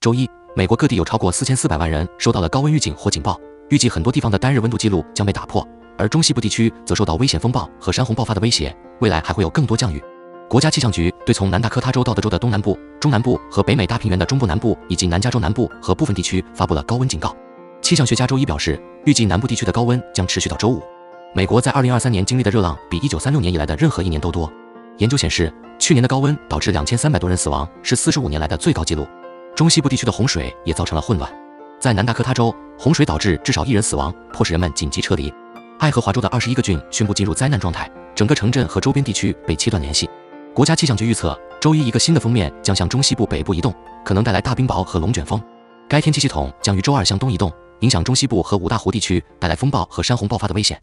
周一，美国各地有超过4400万人收到了高温预警或警报，预计很多地方的单日温度记录将被打破，而中西部地区则受到危险风暴和山洪爆发的威胁，未来还会有更多降雨。国家气象局对从南达科他州到德州的东南部、中南部和北美大平原的中部南部以及南加州南部和部分地区发布了高温警告。气象学家周一表示，预计南部地区的高温将持续到周五。美国在2023年经历的热浪比1936年以来的任何一年都多。研究显示，去年的高温导致2300多人死亡，是45年来的最高纪录。中西部地区的洪水也造成了混乱，在南达科他州，洪水导致至少1人死亡，迫使人们紧急撤离。爱荷华州的21个郡宣布进入灾难状态，整个城镇和周边地区被切断联系。国家气象局预测，周一一个新的锋面将向中西部北部移动，可能带来大冰雹和龙卷风。该天气系统将于周二向东移动，影响中西部和五大湖地区，带来风暴和山洪爆发的危险。